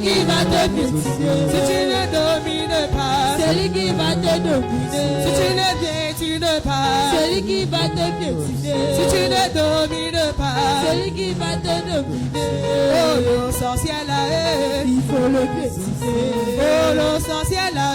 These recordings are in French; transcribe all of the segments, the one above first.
qui va te piétiner. Si tu ne domines pas, Celui qui va te dominer. si tu ne piétines pas, Celui qui va te piétiner. si tu ne domines pas, Celui qui va te dominer. oh le sorcier là, Il faut le piétiner. oh le sorcier là,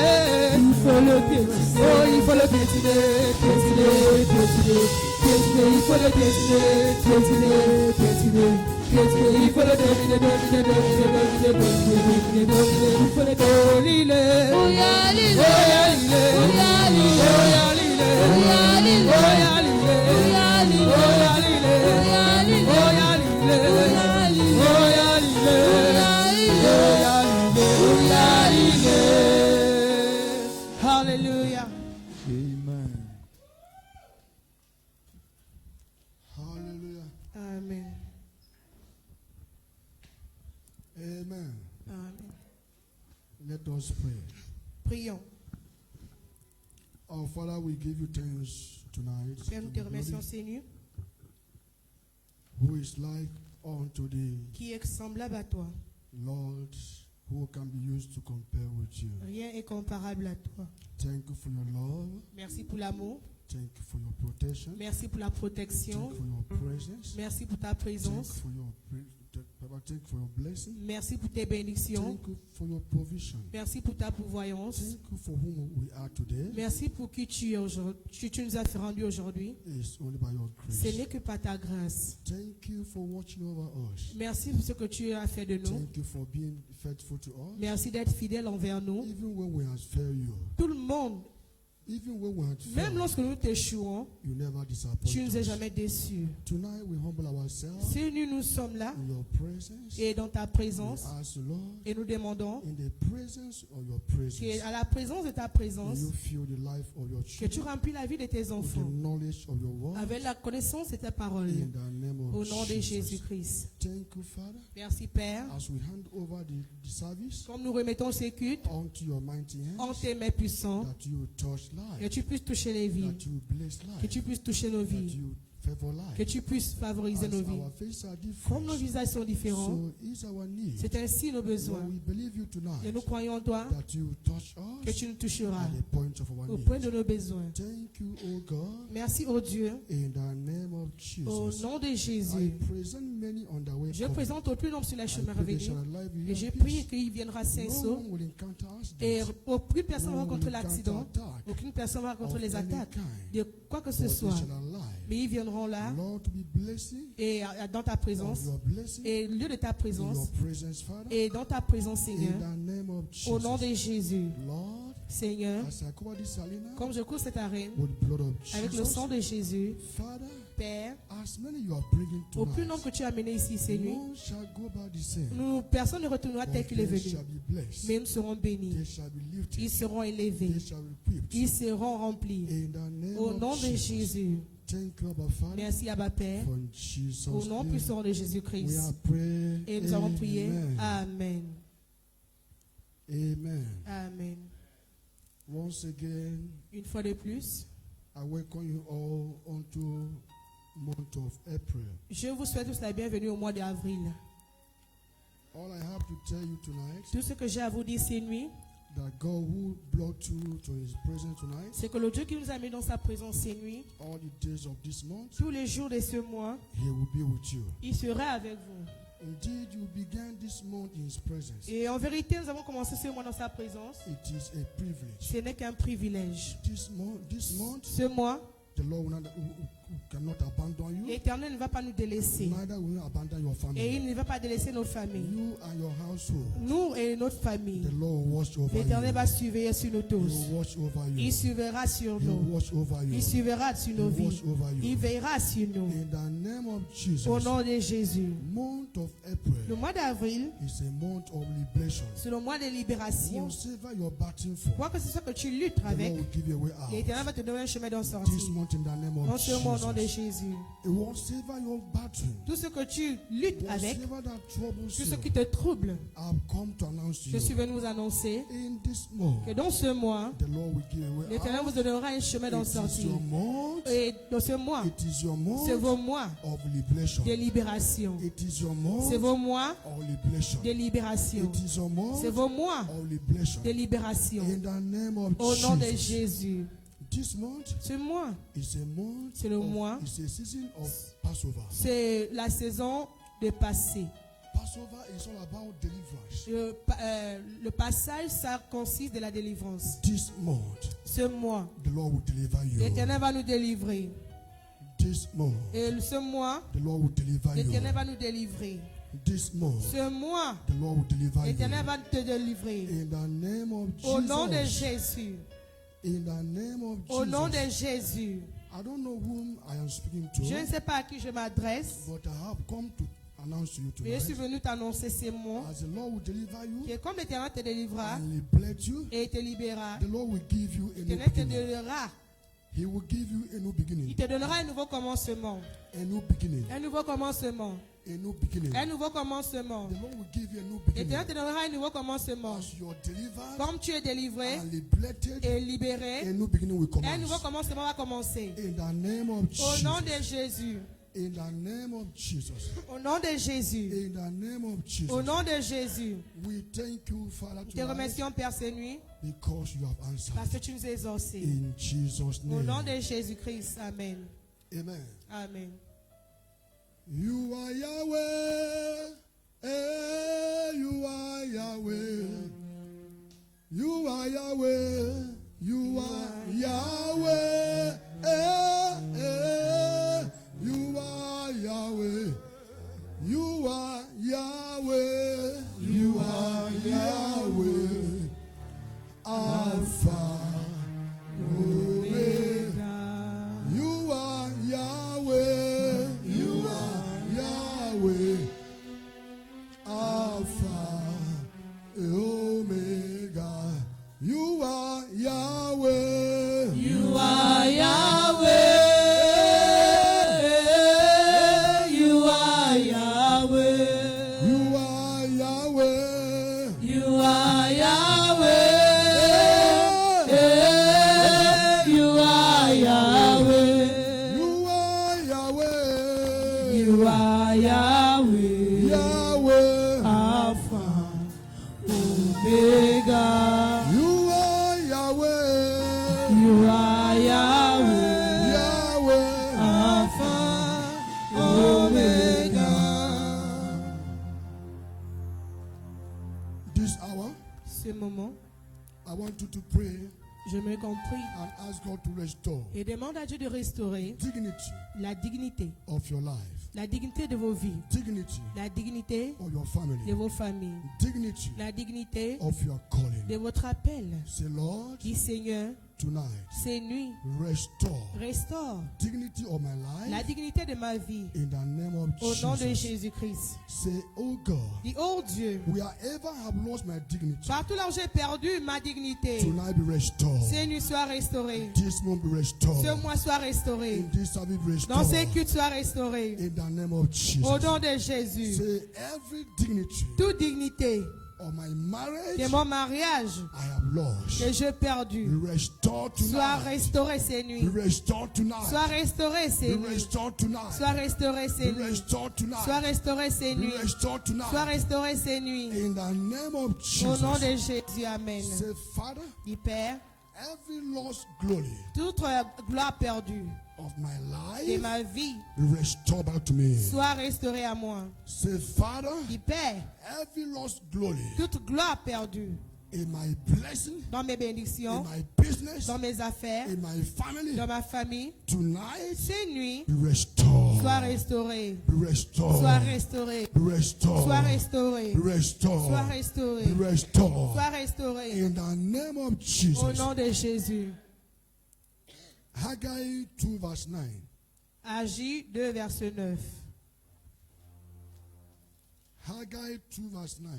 Il faut le piétiner. oh il faut le piétiner, piétiner, piétiner, piétiner, il faut le piétiner, piétiner, piétiner, piétiner, il faut le dominer, dominer, dominer, dominer, dominer, dominer, il faut le dominer. Oh ya lile. Oh ya lile, Oh ya lile. oh ya lile, Oh ya lile. oh ya lile, Oh ya lile. oh ya lile, Oh ya lile. oh ya lile, Oh ya lile. oh ya lile, oh ya lile. Hallelujah. Amen. Hallelujah. Amen. Amen. Amen. Let us pray. Prions. Our Father, we give you thanks tonight. Père, nous te remercions, Seigneur, Who is like unto thee, qui est semblable à toi. Lord, who can be used to compare with you. Rien est comparable à toi. Thank you for your love. Merci pour l'amour. Thank you for your protection. Merci pour la protection. Thank you for your presence. Merci pour ta Thank you présence. for your Papa, thank you for your blessing. Merci pour tes bénédictions. Thank you for your provision. Merci pour ta pourvoyance. Thank you for whom we are today. Merci pour qui tu es aujourd'hui. Tu nous as fait rendu aujourd'hui. It's only by your Ce grace. n'est que par ta grâce. Thank you for watching over us. Merci pour ce que tu as fait de nous. Thank you for being faithful to us. Merci d'être fidèle envers nous. Even when we have failed you, Tout le monde, even when we have même failed, lorsque nous t'échouons, you never disappoint tu ne nous as us. jamais déçus. Tonight we humble ourselves Seigneur, nous sommes là in your presence. et dans ta We présence ask, Lord, et nous demandons in the presence of your que presence, à la présence de ta may présence, you fill the life of your que tu children remplis la vie de tes with the enfants knowledge of your word. avec la connaissance de ta parole. In the name Au of nom de Jesus. Jésus-Christ. Thank you, Father, Merci Père. as we hand over the service Comme nous remettons ces cultes unto your mighty en hands, tes mains puissantes, that you touch que life, tu puisses toucher les vies, that you bless que life, tu puisses toucher nos that vies, you favor que life. tu puisses favoriser As nos vies. our faces are Comme nos different, visages sont différents, so is our need. c'est ainsi nos besoins. Lord, we believe you Et tonight nous croyons en toi that you touch que us tu nous toucheras at the point of our au point need. de nos besoins. Thank you, O God, Merci, ô Dieu, in the name of au Jesus. nom de I Jésus. present many on the way. Je présente au plus nombre sur la chemin I pray they revenus shall alive et here je in prie peace. qu'il viendra sain et No sauf. one will encounter us Et aucune personne No va one rencontrer will l'accident, encounter attack aucune personne va rencontrer of les any attaques kind. de quoi que But ce they soit. shall alive. Mais ils viendront là Lord, to be blessing et dans ta of présence your blessing et au lieu de ta in présence your presence, Father, et dans ta présence, in Seigneur, the name of au nom Jesus. de Jésus. Lord, Seigneur, as I cover this arena comme je cours cette arène with the blood of avec le Jesus, sang de Jésus, Father, Père, as many you are bringing au plus nombre tonight, que tu as amené ici, Seigneur, none shall go back the same. nous, personne ne retournera tel But qu'il est they venu, shall be blessed. mais nous serons bénis, They shall be lifted. ils seront élevés, They shall be equipped. ils seront remplis. In the name Au nom of de Jesus. Jésus, Thank you, Abba Father, merci Abba Père, for in Jesus' au nom name. puissant de We Jésus-Christ. are praying. Et nous avons prié. Amen. Amen. Amen. Amen. Once again, Une fois de plus, I welcome you all onto month of April. je vous souhaite tous la bienvenue au mois d'avril. All I have to tell you tonight, Tout ce que j'ai à vous dire cette nuit, that God who brought you to His presence tonight, c'est que le Dieu qui nous a mis dans sa présence cette nuit, all the days of this month, tous les jours de ce mois, He will be with you. il sera avec vous. Indeed, you began this month in His presence. Et en vérité, nous avons commencé ce mois dans sa présence. It is a privilege. Ce n'est qu'un privilège. This month, Ce mois, the Lord will not, who cannot abandon you, l'Éternel ne va pas nous délaisser. neither will He abandon your Et family. il ne va pas délaisser nos familles. You and your household, Nous et notre famille. the Lord will watch over L'Éternel you. va surveiller sur nous He tous. will watch over you. Il surveillera sur He will nous. watch over you. Il surveillera sur nos He will vies. watch over you. Il veillera sur nous. In the name of Jesus, Au nom de Jésus. month of Le April mois d'avril, is a month of liberation. c'est le mois de libération. Whatever you're battling for, Quoi que ce soit que tu luttes the avec, Lord will give you a way out. l'Éternel va te donner un chemin d'en This sortir. month in the name En of ce moment, au nom de Jesus. Jésus. Whatever you're battling, Tout ce que tu luttes avec, whatever that troubles tout ce you, qui te trouble, I've come to announce to je suis you. venu vous annoncer In this month, que dans ce mois, the Lord will give you a way l'Éternel out. vous donnera un chemin d'en It is sortir. your month. Et dans ce mois, It is your c'est month vos mois of liberation. de libération. It is your C'est month months vos mois of liberation. de libération. It is a month C'est vos mois of liberation. de libération. In the name of Au nom de Jesus. Jésus. This month Ce mois, is a month. c'est le mois. It's a season of Passover. C'est la saison de passer. Passover is all about deliverance. Le passage, ça consiste de la délivrance. This month, Ce mois, the Lord will deliver you. l'Éternel va nous délivrer. This month, Et ce mois, the Lord will deliver l'Éternel you. va nous délivrer. This month, Ce mois, the Lord will deliver l'Éternel you. va te délivrer. In the name of Au nom de Jesus. Jésus. In the name of Au nom de Jesus. Jésus. I don't know whom I am speaking Je ne to, sais pas à qui je m'adresse, but I have come to announce to you mais je suis tonight. venu t'annoncer ces mots. As the Lord will deliver you Que comme l'Éternel te délivrera and liberate you, et te libérera, the Lord will give you a new l'Éternel te beginning. donnera. He will give you a new Il beginning. te donnera un nouveau commencement. A new beginning. Un nouveau commencement. A new beginning. Un nouveau commencement. The Lord will give you a new L'Éternel beginning. te donnera un nouveau commencement. As you are delivered Comme tu es délivré and liberated, et libéré, a new beginning will un nouveau commence. commencement va commencer. In the name of Au nom de Jesus. Jésus. In the name of Jesus. Au nom de Jésus. In the name of Au Jesus. nom de Jésus. We thank you, Father, Nous te tonight remercions, Père, ces nuits, because you have parce que answered. tu nous as exaucés. In Jesus' Au nom name. de Jésus-Christ. Amen. Amen. Amen. You are Yahweh. Eh, you are Yahweh. You are Yahweh. You are Yahweh. You are Yahweh. You are Yahweh. You are Yahweh. Alpha. Omega. You are Yahweh. You are Yahweh. Alpha. Omega. You are Yahweh. You are Yahweh. You are Yahweh. You are Yahweh. You are Yahweh. You are Yahweh. You are Yahweh. You are Yahweh. Yahweh. Alpha, Omega. You are Yahweh. You are Yahweh. Yahweh. Alpha, Omega. This hour, Ce moment, I want you to pray je me compris and ask God to restore et demande à Dieu de restaurer dignity la dignité de vos vies, dignity la dignité of your de family, vos familles, dignity la dignité of your calling. de votre appel. Say, Lord, Dis Seigneur, tonight, ces nuits, restaure dignity of my la life dignité de ma vie in the name of au nom de Jesus. Jésus-Christ. Say, oh God, Dis, oh Dieu, wherever I have lost my dignity, partout là où j'ai perdu ma dignité, tonight be restored. ces nuits soient restaurées, This month be restored. ce mois soit restauré, In this service be dans ces restored. cultes soit restauré, In the name of Jesus. au nom de Jésus. Say, every dignity Toute dignité of my marriage de mon mariage I have lost. que j'ai perdu, Be restored soit tonight. restauré ces Be nuits, restored tonight. soit restauré ces Be nuits, restored tonight. soit restauré ces Be nuits, restored soit tonight. restauré ces Be nuits, restored soit tonight. restauré ces nuits, In the name of au nom de Jesus. Jésus. Amen. Say, Father, Dis Père, every lost glory toute gloire perdue of my de life ma vie be restored back to me. soit restaurée à moi. Say, Father, Dis Père, every lost glory toute gloire perdue in my blessing, dans mes in bénédictions, my business, dans mes affaires, in my family, dans ma famille, tonight ces nuits be restored. soient restaurées, Be restored. soient restaurées, Be restored. soient restaurées, Be restored. soient restaurées, Be restored. soient restaurées, In the name of au Jesus. nom de Jésus. Haggai 2 verse 9. Agis 2, verset 9. Haggai 2 verse 9.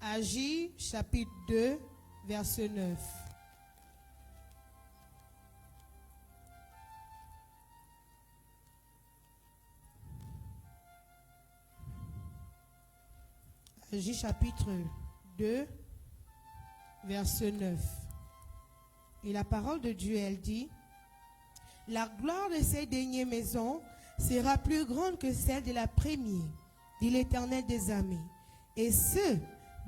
Agis, chapitre 2, verset 9. Agis, chapitre 2, verset 9. Et la parole de Dieu, elle dit, la gloire de ces dernières maisons sera plus grande que celle de la première. dit l'Éternel des armées. Et c'est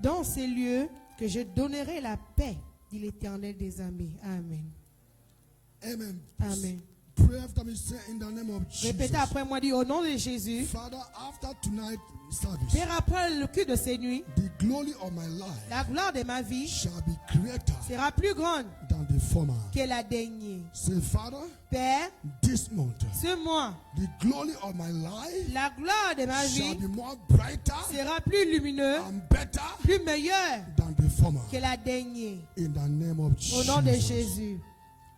dans ces lieux que je donnerai la paix, dit l'Éternel des armées. Amen. Amen. Amen. Pray after me, say in the name of Jesus. Répétez après moi, dit au nom de Jésus. Father, after tonight service, Père, après le culte de ces nuits, the glory of my life la gloire de ma vie shall be greater sera plus grande than the former. que la dernière. Say, Father, Père, this month, ce mois, the glory of my life la gloire de ma shall vie be more brighter sera plus lumineux, and better plus meilleur than the former. que la dernière. In the name of Au nom de Jesus. Jésus.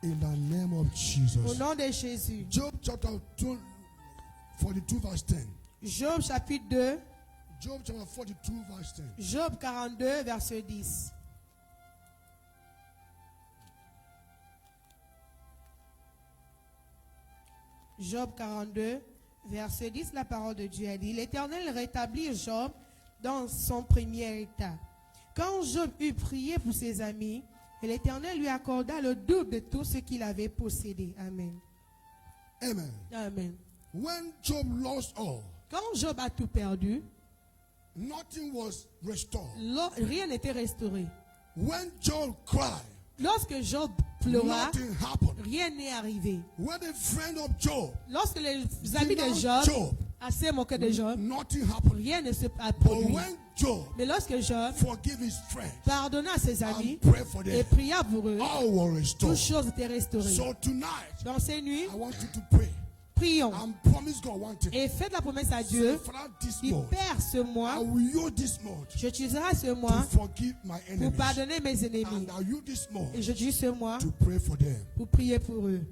In the name of Au Jesus. nom de Jésus. Job chapter 42 verse 10. Job chapitre 2. Job chapter 42 verse 10. Job 42, verset 10. Job 42, verset 10, la parole de Dieu a dit, l'Éternel rétablit Job dans son premier état. Quand Job eut prié pour ses amis, et l'Éternel lui accorda le double de tout ce qu'il avait possédé. Amen. Amen. Amen. When Job lost all, Quand Job a tout perdu, nothing was restored. rien n'était restauré. When Job cried, Lorsque Job pleura, nothing happened. rien n'est arrivé. When the friend of Job Lorsque les amis de denounced Job Job, assez moqué de Job, nothing happened. rien ne se a But produit. when Job Mais lorsque Job forgave his friend pardonna à ses amis and prayed for et them, pria pour eux, all were restored. toutes choses étaient restaurées. So tonight, Dans ces nuits, I want you to pray prions and promise God one thing. et faites la promesse à Say, Dieu. Father, this Il month, Père, ce I mois, will use this month j'utiliserai ce to mois forgive my pour enemies. pardonner mes ennemis. And I use this month Et je dis ce mois to pray for them. pour prier pour eux.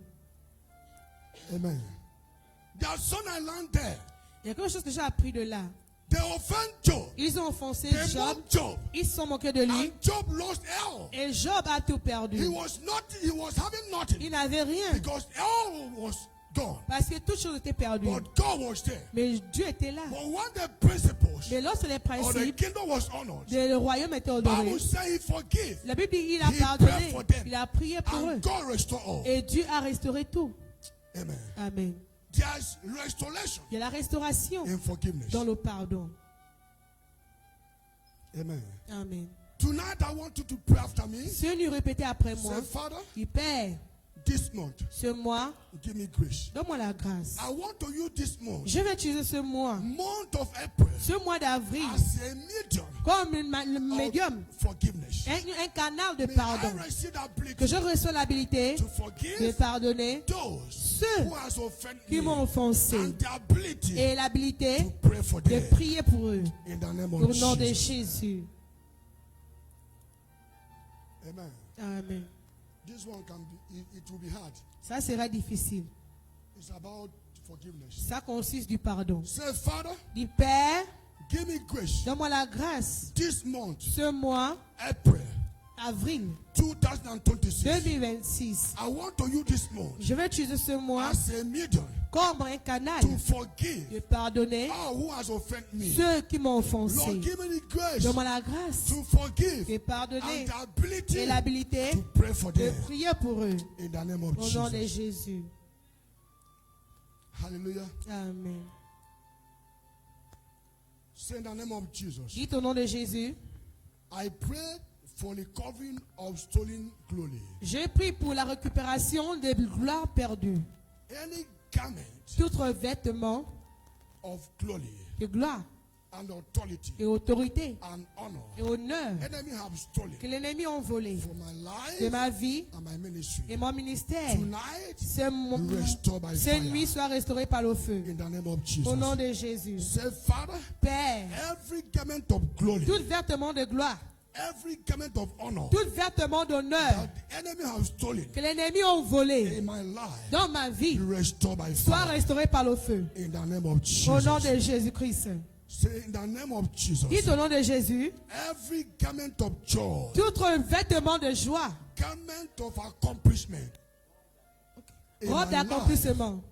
Amen. There are some I learned there. Il y a quelque chose que j'ai appris de là. They offend Job. Ils ont offensé They Job, mocked Job. ils se sont moqués de lui And Job lost all. et Job a tout He perdu. was having nothing Il n'avait rien because all was gone. parce que toutes choses étaient perdues. But God was there. Mais Dieu était là. But when the principles Mais lorsque les of the principes kingdom was honored, du royaume étaient honorés, Bible says he forgave. la Bible dit il a He pardonné, prayed for them. il a prié pour eux. And God restored all. Et Dieu a restauré tout. Amen. Amen. There's restoration Il y a la restauration in forgiveness. dans le pardon. Amen. Amen. Tonight I want you to pray after me. Ceux lui répéter après moi, Say, Father, dit Père, this month, ce mois, give me grace. donne-moi la grâce. I want to use this month, Je vais utiliser ce mois, month of April, ce mois d'avril, as a medium comme le médium, of forgiveness. un canal de May pardon. I receive the ability Que je reçois l'habilité to de forgive pardonner those ceux who has offended qui me m'ont offensé and the ability et l'habilité to pray for de them prier pour eux. in the name Au of nom de Jesus. Jésus. Amen. Amen. This one can be, it will be hard. Ça sera difficile. It's about forgiveness. Ça consiste du pardon. Say, Father, Dis Père, give me grace. donne-moi la grâce. This month, Ce mois, April avril 2026, 2026, I want to use this month je vais utiliser ce mois as a medium comme un canal to forgive de pardonner all who has offended me. ceux qui m'ont offensé. Lord, give me the grace Donne-moi la grâce to forgive de pardonner and the ability et l'habilité to pray for de them prier pour eux. in the name of Au nom de Jesus. Jésus. Hallelujah. Amen. Say in the name of Jesus. Dites au nom de Jésus. I pray for the covering of stolen glory. Je prie pour la récupération des gloires perdues. Any garment Tout vêtement of glory de gloire and authority et autorité and honor et honneur enemy have stolen que l'ennemi ont volé for my de life ma vie and my ministry. et mon ministère. Tonight, Ces restore by nuits fire soient restaurées par le feu. in the name of Au nom Jesus. de Jésus. Say, Father, Père, every garment of glory, tout vêtement de gloire, every garment of honor tout vêtement d'honneur that the enemy have stolen que l'ennemi ont volé in my life, dans ma vie be restored by soit fire restauré par le feu. in the name of Au nom Jesus. de Jésus-Christ. Say in the name of Jesus. Dites au nom de Jésus, Every garment of joy, tout vêtement de joie, garment of accomplishment in robe my life d'accomplissement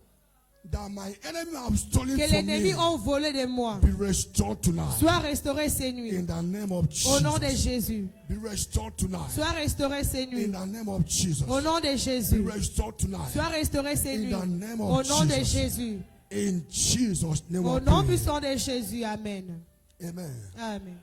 that my enemy have stolen que from l'ennemi me ont volé de moi, be restored tonight soit restauré ces nuits. in the name of Au nom de Jesus. Jésus. Be restored tonight Soit restauré ces in nuits. the name of Jesus. Au nom de Be Jésus. restored tonight Soit restauré ces in nuits. the name Au of nom de Jesus. Jésus. In Jesus' name Au I nom pray. puissant de Jésus, Amen. Amen. Amen.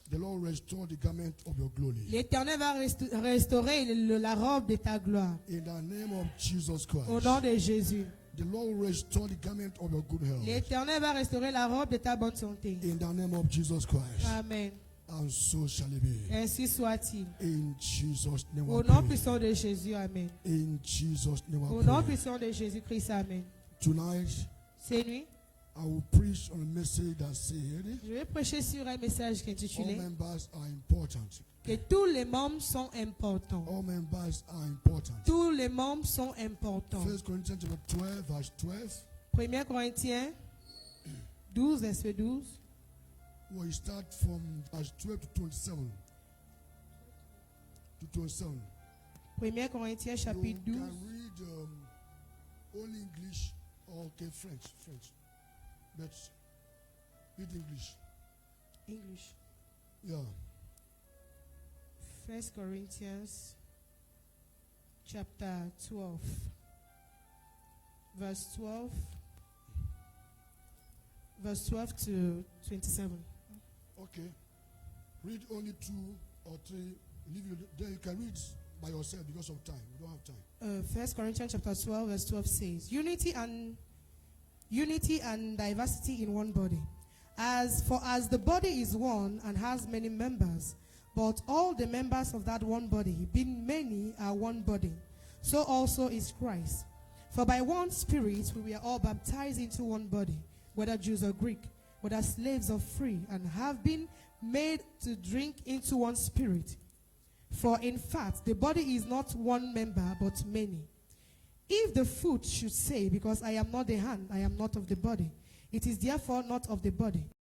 The Lord restore the garment of your glory. L'Éternel va restaurer la robe de ta gloire. In the name of Jesus Au Christ. nom de Jésus. The Lord will restore the garment of your good health. L'Éternel va restaurer la robe de ta bonne santé. In the name of Jesus Christ. Amen. And so shall it be. Ainsi soit-il. In Jesus' name Au I nom pray. puissant de Jésus, Amen. In Jesus' name Au I nom pray. puissant de Jésus-Christ, Amen. Tonight, Cette nuit, I will preach on a message that said, je vais prêcher sur un message all intitulé members are important. que tous les membres sont importants. All members are important. Tous les membres sont importants. 1 Corinthians chapter 12, verse 12. 1 Corinthiens 12, verset 12. We start from verse 12 to 27. To 27. 1 Corinthiens You chapitre 12. can read only English or French. But read English. English. Yeah. 1 Corinthians chapter 12. Verse 12. Verse 12 to 27. Okay. Read only 2 or 3. Then you can read by yourself because of time. We don't have time. 1 Corinthians chapter 12, verse 12 says, Unity and diversity in one body. As the body is one and has many members, but all the members of that one body, being many, are one body, so also is Christ. For by one Spirit we were all baptized into one body, whether Jews or Greek, whether slaves or free, and have been made to drink into one Spirit. For in fact, the body is not one member, but many. If the foot should say, because I am not the hand, I am not of the body, it is therefore not of the body.